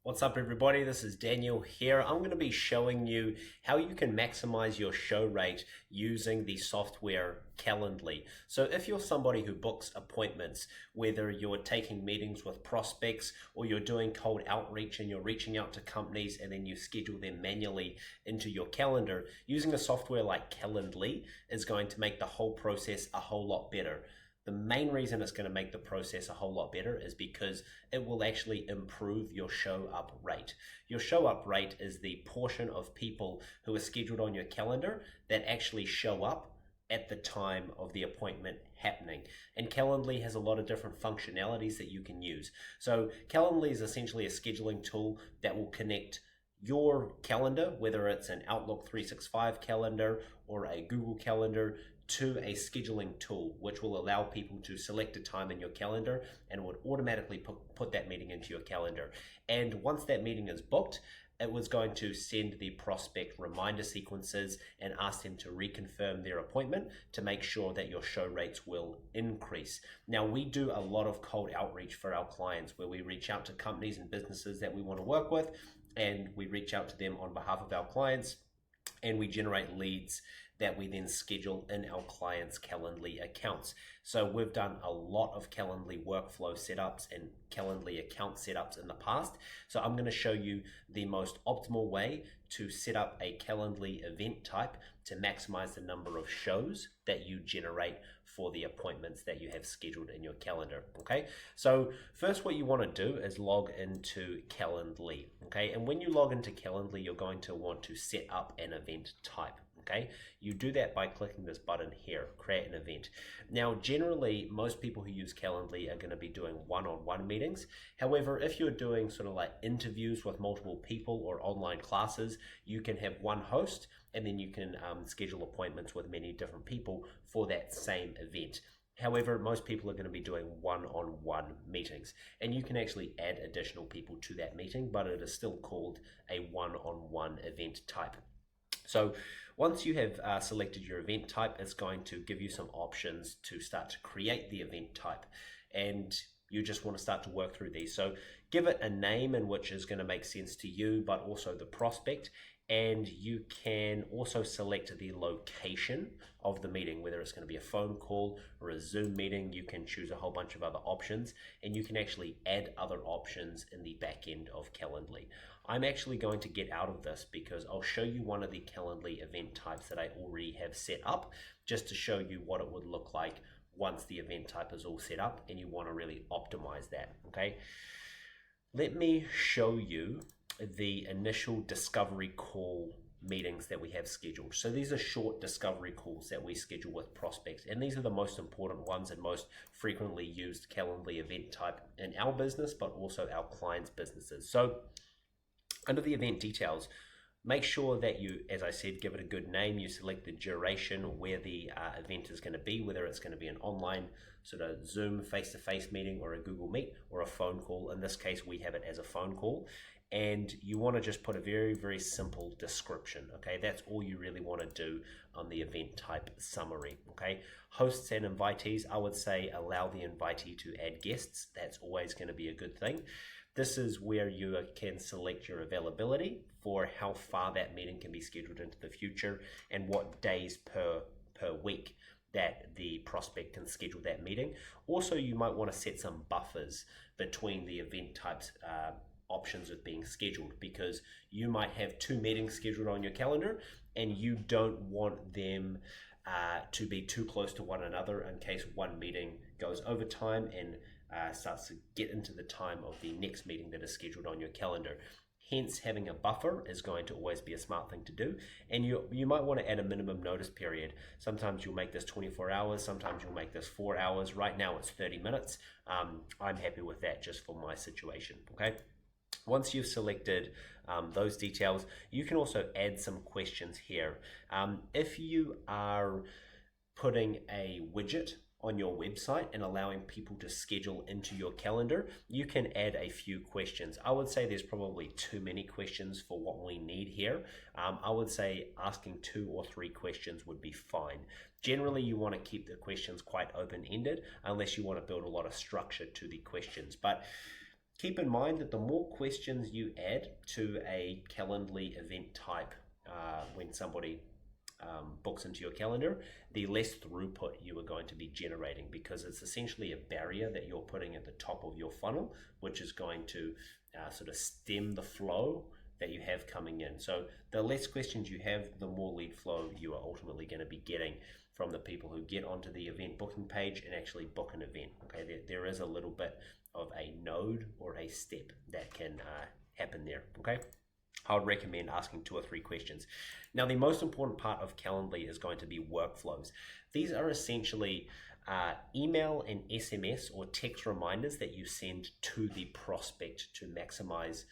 What's up, everybody? This is Daniel here. I'm going to be showing you how you can maximize your show rate using the software Calendly. So if you're somebody who books appointments, whether you're taking meetings with prospects or you're doing cold outreach and you're reaching out to companies and then you schedule them manually into your calendar, using a software like Calendly is going to make the whole process a whole lot better. The main reason it's going to make the process a whole lot better is because it will actually improve your show up rate. Your show up rate is the portion of people who are scheduled on your calendar that actually show up at the time of the appointment happening. And Calendly has a lot of different functionalities that you can use. So Calendly is essentially a scheduling tool that will connect your calendar, whether it's an Outlook 365 calendar or a Google Calendar, to a scheduling tool, which will allow people to select a time in your calendar and would automatically put that meeting into your calendar. And once that meeting is booked, it was going to send the prospect reminder sequences and ask them to reconfirm their appointment to make sure that your show rates will increase. Now, we do a lot of cold outreach for our clients where we reach out to companies and businesses that we want to work with, and we reach out to them on behalf of our clients, and we generate leads that we then schedule in our clients' Calendly accounts. So we've done a lot of Calendly workflow setups and Calendly account setups in the past. So I'm going to show you the most optimal way to set up a Calendly event type to maximize the number of shows that you generate for the appointments that you have scheduled in your calendar. Okay, so first what you want to do is log into Calendly. Okay, and when you log into Calendly, you're going to want to set up an event type. Okay, you do that by clicking this button here, create an event. Now, generally, most people who use Calendly are going to be doing one-on-one meetings. However, if you're doing sort of like interviews with multiple people or online classes, you can have one host and then you can schedule appointments with many different people for that same event. However, most people are going to be doing one-on-one meetings, and you can actually add additional people to that meeting, but it is still called a one-on-one event type. So once you have selected your event type, it's going to give you some options to start to create the event type, and you just want to start to work through these. So give it a name in which is going to make sense to you, but also the prospect. And you can also select the location of the meeting, whether it's going to be a phone call or a Zoom meeting. You can choose a whole bunch of other options, and you can actually add other options in the back end of Calendly. I'm actually going to get out of this because I'll show you one of the Calendly event types that I already have set up, just to show you what it would look like once the event type is all set up and you want to really optimize that. Okay, let me show you the initial discovery call meetings that we have scheduled. So these are short discovery calls that we schedule with prospects, and these are the most important ones and most frequently used Calendly event type in our business, but also our clients' businesses. So under the event details, make sure that you, as I said, give it a good name. You select the duration, where the event is going to be, whether it's going to be an online sort of Zoom face-to-face meeting or a Google Meet or a phone call. In this case, we have it as a phone call. And you want to just put a very, very simple description. Okay, that's all you really want to do on the event type summary. Okay, hosts and invitees, I would say allow the invitee to add guests. That's always going to be a good thing. This is where you can select your availability for how far that meeting can be scheduled into the future and what days per week that the prospect can schedule that meeting. Also, you might want to set some buffers between the event types options of being scheduled, because you might have two meetings scheduled on your calendar and you don't want them to be too close to one another in case one meeting goes over time and starts to get into the time of the next meeting that is scheduled on your calendar. Hence, having a buffer is going to always be a smart thing to do. And you might want to add a minimum notice period. Sometimes you'll make this 24 hours, sometimes you'll make this 4 hours. Right now it's 30 minutes. I'm happy with that just for my situation, okay? Once you've selected those details, you can also add some questions here. If you are putting a widget on your website and allowing people to schedule into your calendar, you can add a few questions. I would say there's probably too many questions for what we need here. I would say asking 2 or 3 questions would be fine. Generally, you want to keep the questions quite open-ended unless you want to build a lot of structure to the questions. But Keep in mind that the more questions you add to a Calendly event type when somebody books into your calendar, the less throughput you are going to be generating, because it's essentially a barrier that you're putting at the top of your funnel, which is going to sort of stem the flow that you have coming in. So the less questions you have, the more lead flow you are ultimately going to be getting from the people who get onto the event booking page and actually book an event. Okay, there is a little bit of a node or a step that can happen there. Okay, I would recommend asking 2 or 3 questions. Now, the most important part of Calendly is going to be workflows. These are essentially email and SMS or text reminders that you send to the prospect to maximize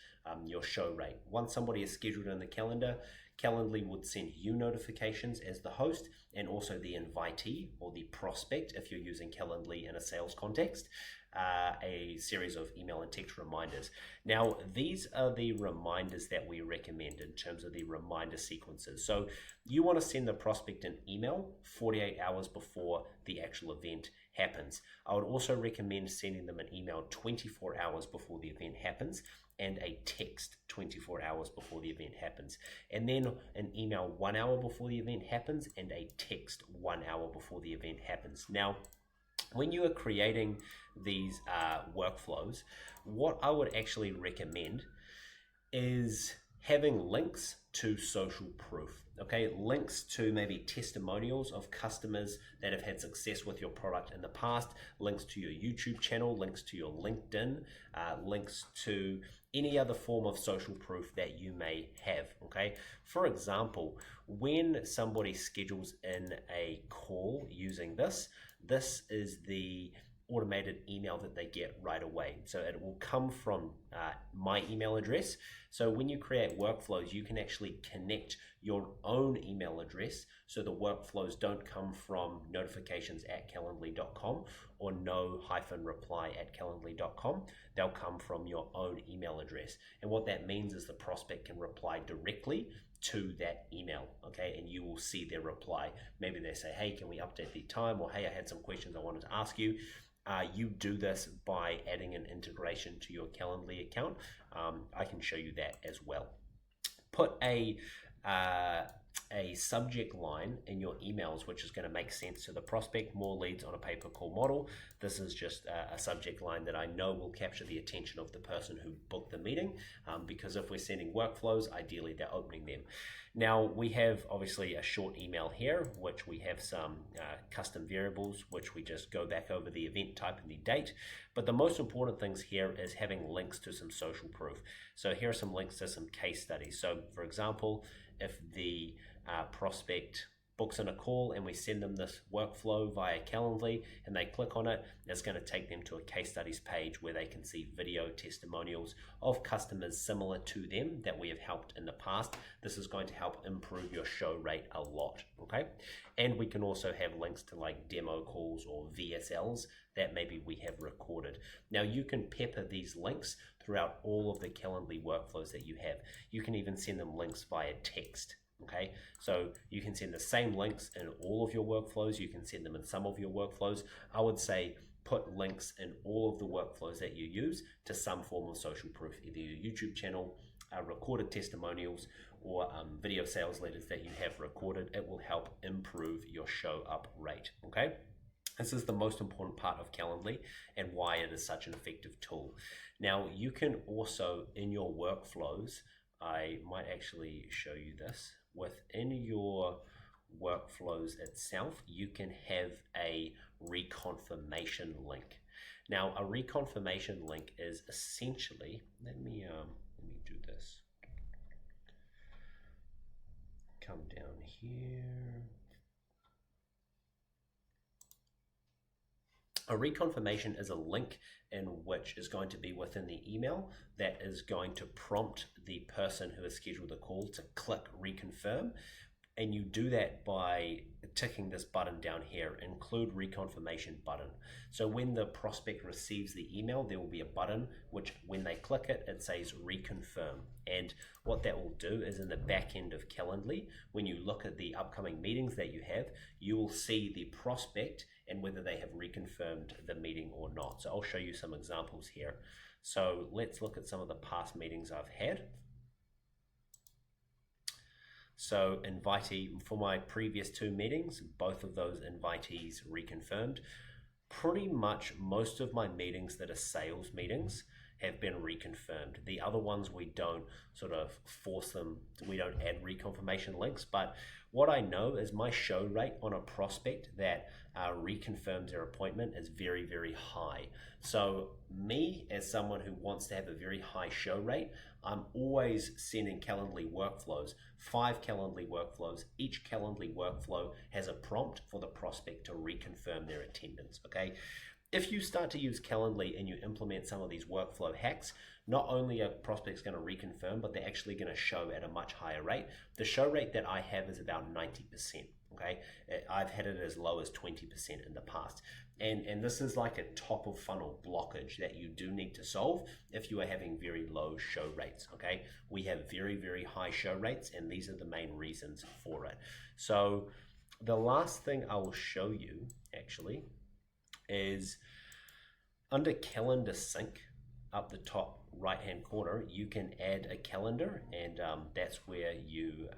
your show rate. Once somebody is scheduled in the calendar, Calendly would send you notifications as the host, and also the invitee or the prospect, if you're using Calendly in a sales context, a series of email and text reminders. Now, these are the reminders that we recommend in terms of the reminder sequences. So you want to send the prospect an email 48 hours before the actual event happens. I would also recommend sending them an email 24 hours before the event happens, and a text 24 hours before the event happens, and then an email 1 hour before the event happens, and a text 1 hour before the event happens. Now, when you are creating these workflows, what I would actually recommend is having links to social proof. Okay, links to maybe testimonials of customers that have had success with your product in the past, links to your YouTube channel, links to your LinkedIn, links to any other form of social proof that you may have. Okay, for example, when somebody schedules in a call using this is the automated email that they get right away. So it will come from my email address. So when you create workflows, you can actually connect your own email address, so the workflows don't come from notifications@calendly.com or no-reply@calendly.com. They'll come from your own email address. And what that means is the prospect can reply directly to that email, okay, and you will see their reply. Maybe they say, hey, can we update the time? Or hey, I had some questions I wanted to ask you. You do this by adding an integration to your Calendly account. I can show you that as well. Put a subject line in your emails which is going to make sense to the prospect. More leads on a pay-per-call model. This is just a subject line that I know will capture the attention of the person who booked the meeting, because if we're sending workflows, ideally they're opening them. Now, we have obviously a short email here, which we have some custom variables, which we just go back over the event type and the date. But the most important things here is having links to some social proof. So here are some links to some case studies. So for example, if the prospect books in a call and we send them this workflow via Calendly and they click on it, it's going to take them to a case studies page where they can see video testimonials of customers similar to them that we have helped in the past. This is going to help improve your show rate a lot, okay? And we can also have links to like demo calls or VSLs that maybe we have recorded. Now, you can pepper these links throughout all of the Calendly workflows that you have. You can even send them links via text. Okay, so you can send the same links in all of your workflows. You can send them in some of your workflows. I would say put links in all of the workflows that you use to some form of social proof, either your YouTube channel, recorded testimonials, or video sales letters that you have recorded. It will help improve your show up rate. Okay, this is the most important part of Calendly and why it is such an effective tool. Now, you can also, in your workflows, I might actually show you this. Within your workflows itself, you can have a reconfirmation link. Now, a reconfirmation link is essentially, let me do this. Come down here. A reconfirmation is a link in which is going to be within the email that is going to prompt the person who has scheduled the call to click reconfirm. And you do that by ticking this button down here, include reconfirmation button. So when the prospect receives the email, there will be a button which when they click it, it says reconfirm. And what that will do is in the back end of Calendly, when you look at the upcoming meetings that you have, you will see the prospect and whether they have reconfirmed the meeting or not. So I'll show you some examples here. So let's look at some of the past meetings I've had. So invitee, for my previous 2 meetings, both of those invitees reconfirmed. Pretty much most of my meetings that are sales meetings have been reconfirmed. The other ones we don't sort of force them, we don't add reconfirmation links, but what I know is my show rate on a prospect that reconfirms their appointment is very, very high. So me, as someone who wants to have a very high show rate, I'm always sending Calendly workflows, 5 Calendly workflows. Each Calendly workflow has a prompt for the prospect to reconfirm their attendance, okay? If you start to use Calendly and you implement some of these workflow hacks, not only are prospects going to reconfirm, but they're actually going to show at a much higher rate. The show rate that I have is about 90%. Okay, I've had it as low as 20% in the past. And this is like a top of funnel blockage that you do need to solve if you are having very low show rates. Okay, we have very, very high show rates, and these are the main reasons for it. So the last thing I will show you actually is under calendar sync up the top right hand corner, you can add a calendar, and that's where you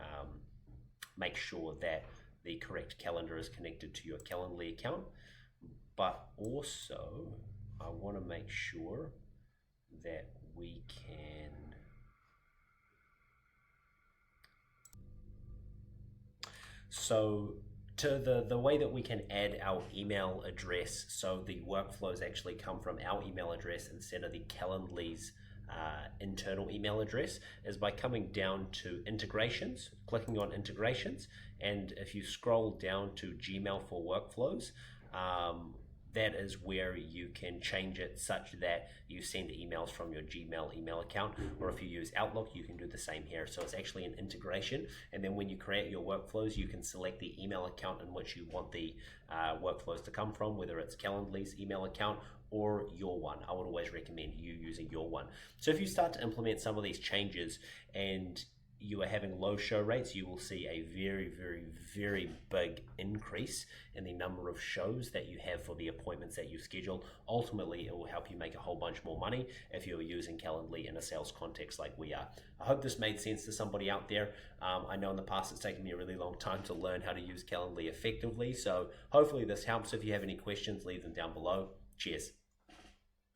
make sure that the correct calendar is connected to your Calendly account. But also I want to make sure that we can to the way that we can add our email address, so the workflows actually come from our email address instead of the Calendly's internal email address, is by coming down to integrations, clicking on integrations, and if you scroll down to Gmail for workflows, that is where you can change it such that you send emails from your Gmail email account, or if you use Outlook, you can do the same here. So it's actually an integration, and then when you create your workflows, you can select the email account in which you want the workflows to come from, whether it's Calendly's email account or your one. I would always recommend you using your one. So if you start to implement some of these changes and you are having low show rates, you will see a very, very, very big increase in the number of shows that you have for the appointments that you schedule. Ultimately, it will help you make a whole bunch more money if you're using Calendly in a sales context like we are. I hope this made sense to somebody out there. I know in the past it's taken me a really long time to learn how to use Calendly effectively, so hopefully this helps. If you have any questions, leave them down below. Cheers.